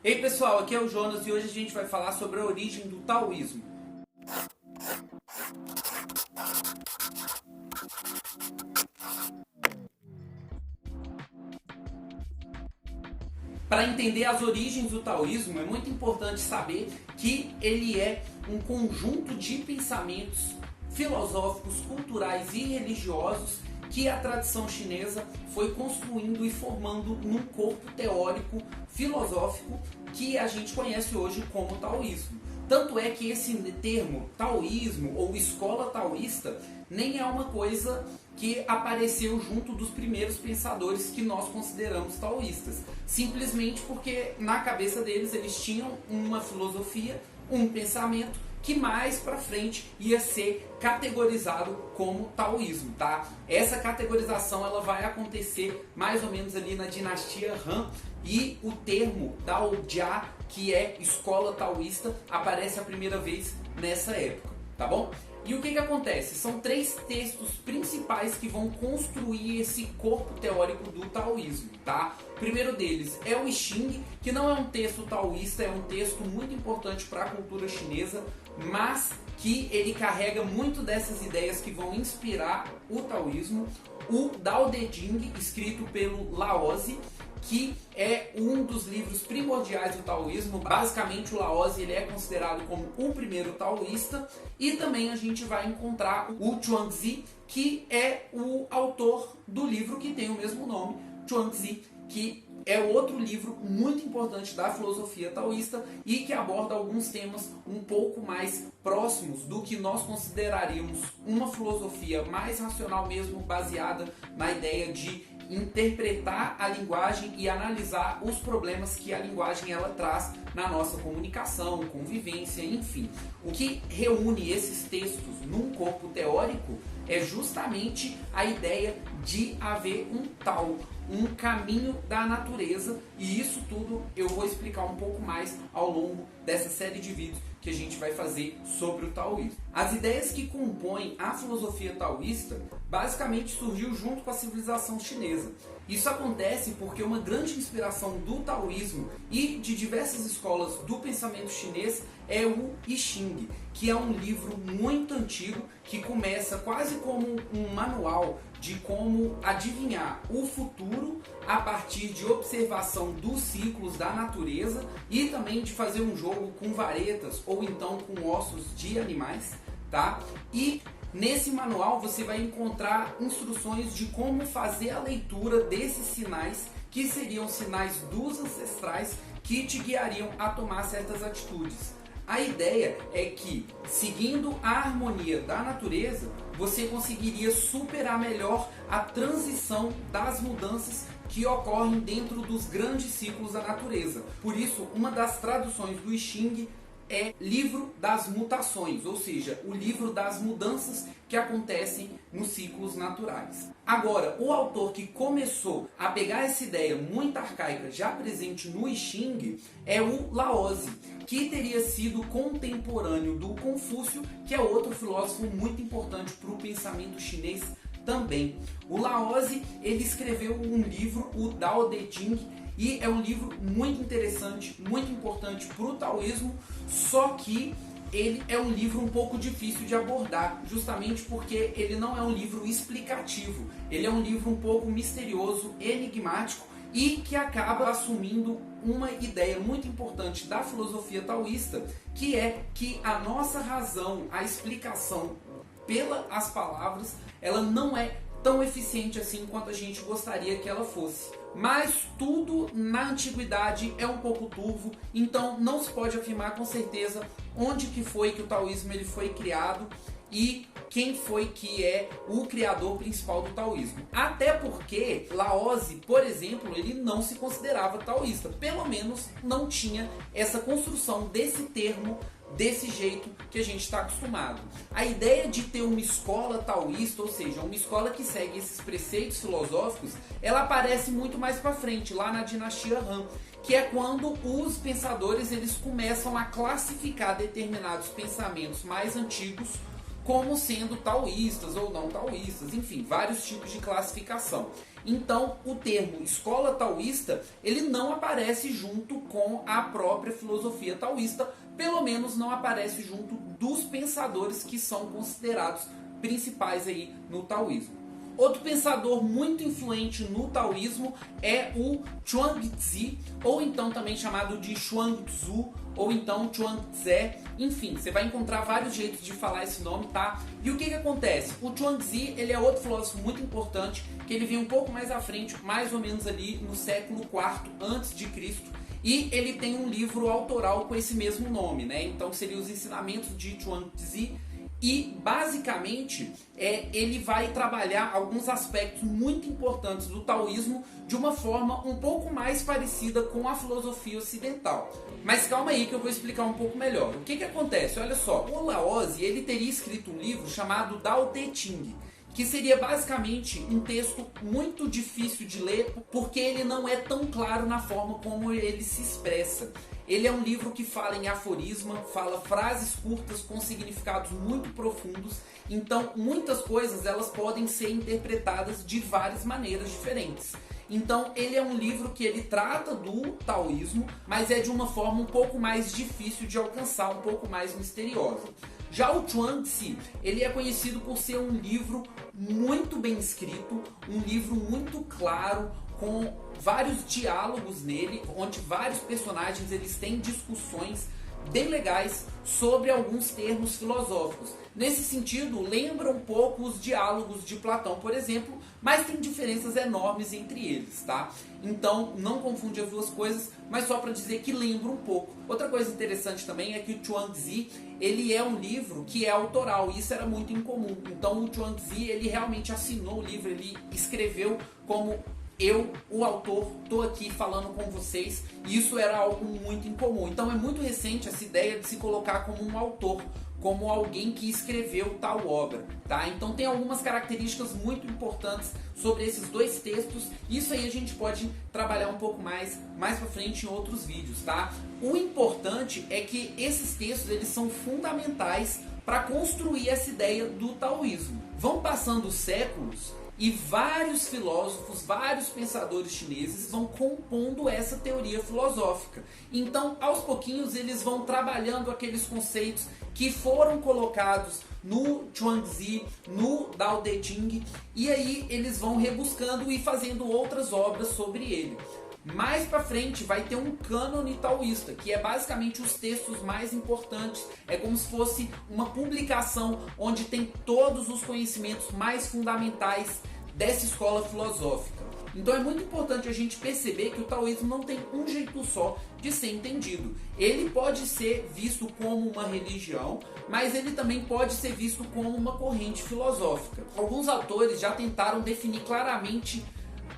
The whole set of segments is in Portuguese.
Ei pessoal, aqui é o Jonas e hoje a gente vai falar sobre a origem do taoísmo. Para entender as origens do taoísmo é muito importante saber que ele é um conjunto de pensamentos filosóficos, culturais e religiosos que a tradição chinesa foi construindo e formando num corpo teórico filosófico que a gente conhece hoje como taoísmo. Tanto é que esse termo taoísmo ou escola taoísta nem é uma coisa que apareceu junto dos primeiros pensadores que nós consideramos taoístas. Simplesmente porque na cabeça deles eles tinham uma filosofia, um pensamento que mais para frente ia ser categorizado como taoísmo, tá? Essa categorização ela vai acontecer mais ou menos ali na dinastia Han e o termo Tao Jia, que é escola taoísta, aparece a primeira vez nessa época, tá bom? E o que acontece? São três textos principais que vão construir esse corpo teórico do taoísmo, tá? O primeiro deles é o I Ching, que não é um texto taoísta, é um texto muito importante para a cultura chinesa, mas que ele carrega muito dessas ideias que vão inspirar o taoísmo. O Dao De Jing, escrito pelo Laozi, que é um dos livros primordiais do taoísmo. Basicamente o Laozi ele é considerado como o primeiro taoísta. E também a gente vai encontrar o Chuangzi, que é o autor do livro que tem o mesmo nome, Chuangzi, que é outro livro muito importante da filosofia taoísta e que aborda alguns temas um pouco mais próximos do que nós consideraríamos uma filosofia mais racional mesmo, baseada na ideia de interpretar a linguagem e analisar os problemas que a linguagem ela traz na nossa comunicação, convivência, enfim. O que reúne esses textos num corpo teórico é justamente a ideia de haver um Tao, um caminho da natureza, e isso tudo eu vou explicar um pouco mais ao longo dessa série de vídeos que a gente vai fazer sobre o taoísmo. As ideias que compõem a filosofia taoísta basicamente surgiu junto com a civilização chinesa. Isso acontece porque uma grande inspiração do taoísmo e de diversas escolas do pensamento chinês é o I Ching, que é um livro muito antigo que começa quase como um manual de como adivinhar o futuro a partir de observação dos ciclos da natureza e também de fazer um jogo com varetas ou então com ossos de animais, tá? E nesse manual você vai encontrar instruções de como fazer a leitura desses sinais, que seriam sinais dos ancestrais que te guiariam a tomar certas atitudes. A ideia é que, seguindo a harmonia da natureza, você conseguiria superar melhor a transição das mudanças que ocorrem dentro dos grandes ciclos da natureza. Por isso, uma das traduções do I Ching é livro das mutações, ou seja, o livro das mudanças que acontecem nos ciclos naturais. Agora, o autor que começou a pegar essa ideia muito arcaica já presente no I Ching é o Laozi, que teria sido contemporâneo do Confúcio, que é outro filósofo muito importante para o pensamento chinês também. O Laozi ele escreveu um livro, o Dao De Jing, e é um livro muito interessante, muito importante para o taoísmo, só que ele é um livro um pouco difícil de abordar, justamente porque ele não é um livro explicativo, ele é um livro um pouco misterioso, enigmático e que acaba assumindo uma ideia muito importante da filosofia taoísta, que é que a nossa razão, a explicação pelas palavras, ela não é tão eficiente assim quanto a gente gostaria que ela fosse. Mas tudo na antiguidade é um pouco turvo, então não se pode afirmar com certeza onde que foi que o taoísmo ele foi criado e quem foi que é o criador principal do taoísmo. Até porque Laozi, por exemplo, ele não se considerava taoísta, pelo menos não tinha essa construção desse termo desse jeito que a gente está acostumado. A ideia de ter uma escola taoísta, ou seja, uma escola que segue esses preceitos filosóficos, ela aparece muito mais para frente, lá na dinastia Han, que é quando os pensadores eles começam a classificar determinados pensamentos mais antigos como sendo taoístas ou não taoístas, enfim, vários tipos de classificação. Então o termo escola taoísta, ele não aparece junto com a própria filosofia taoísta, pelo menos não aparece junto dos pensadores que são considerados principais aí no taoísmo. Outro pensador muito influente no taoísmo é o Chuang-Tzu, ou então também chamado de Chuang-Tzu, ou então Chuang-Tze. Enfim, você vai encontrar vários jeitos de falar esse nome, tá? E o que acontece? O Chuang-Tzu, ele é outro filósofo muito importante, que ele veio um pouco mais à frente, mais ou menos ali no século IV a.C., e ele tem um livro autoral com esse mesmo nome, né? Então seriam os ensinamentos de Chuang-Tzu. E basicamente ele vai trabalhar alguns aspectos muito importantes do taoísmo de uma forma um pouco mais parecida com a filosofia ocidental. Mas calma aí que eu vou explicar um pouco melhor. O que acontece? Olha só, o Laozi, ele teria escrito um livro chamado Dao De Ching, que seria basicamente um texto muito difícil de ler porque ele não é tão claro na forma como ele se expressa. Ele é um livro que fala em aforisma, fala frases curtas com significados muito profundos, então muitas coisas elas podem ser interpretadas de várias maneiras diferentes. Então ele é um livro que ele trata do taoísmo, mas é de uma forma um pouco mais difícil de alcançar, um pouco mais misteriosa. Já o Chuang-Tzu, ele é conhecido por ser um livro muito bem escrito, um livro muito claro, com vários diálogos nele, onde vários personagens eles têm discussões bem legais sobre alguns termos filosóficos. Nesse sentido, lembra um pouco os diálogos de Platão, por exemplo, mas tem diferenças enormes entre eles, tá? Então, não confunde as duas coisas, mas só para dizer que lembra um pouco. Outra coisa interessante também é que o Chuang-Tzu, ele é um livro que é autoral, e isso era muito incomum. Então, o Chuang-Tzu, ele realmente assinou o livro, ele escreveu como eu, o autor, estou aqui falando com vocês, e isso era algo muito incomum. Então é muito recente essa ideia de se colocar como um autor, como alguém que escreveu tal obra, tá? Então tem algumas características muito importantes sobre esses dois textos. Isso aí a gente pode trabalhar um pouco mais pra frente em outros vídeos, tá? O importante é que esses textos eles são fundamentais para construir essa ideia do taoísmo. Vão passando os séculos e vários filósofos, vários pensadores chineses vão compondo essa teoria filosófica. Então, aos pouquinhos, eles vão trabalhando aqueles conceitos que foram colocados no Chuang-Tzu, no Dao De Ching, e aí eles vão rebuscando e fazendo outras obras sobre ele. Mais pra frente vai ter um cânone taoísta, que é basicamente os textos mais importantes. É como se fosse uma publicação onde tem todos os conhecimentos mais fundamentais dessa escola filosófica. Então é muito importante a gente perceber que o taoísmo não tem um jeito só de ser entendido. Ele pode ser visto como uma religião, mas ele também pode ser visto como uma corrente filosófica. Alguns autores já tentaram definir claramente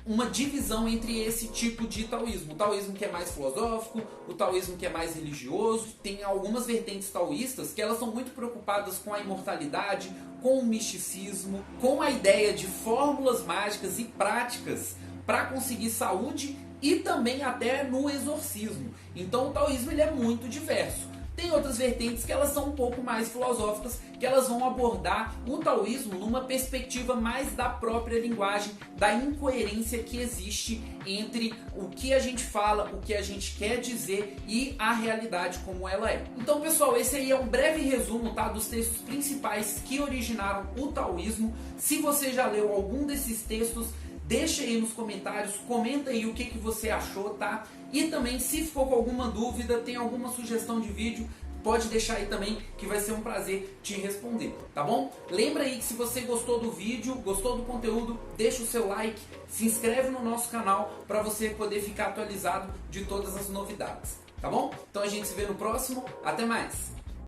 uma divisão entre esse tipo de taoísmo. O taoísmo que é mais filosófico, o taoísmo que é mais religioso. Tem algumas vertentes taoístas que elas são muito preocupadas com a imortalidade, com o misticismo, com a ideia de fórmulas mágicas e práticas para conseguir saúde e também até no exorcismo. Então o taoísmo ele é muito diverso. Tem outras vertentes que elas são um pouco mais filosóficas, que elas vão abordar o taoísmo numa perspectiva mais da própria linguagem, da incoerência que existe entre o que a gente fala, o que a gente quer dizer e a realidade como ela é. Então, pessoal, esse aí é um breve resumo, tá, dos textos principais que originaram o taoísmo. Se você já leu algum desses textos, deixa aí nos comentários, comenta aí o que você achou, tá? E também, se ficou com alguma dúvida, tem alguma sugestão de vídeo, pode deixar aí também, que vai ser um prazer te responder, tá bom? Lembra aí que se você gostou do vídeo, gostou do conteúdo, deixa o seu like, se inscreve no nosso canal para você poder ficar atualizado de todas as novidades, tá bom? Então a gente se vê no próximo, até mais!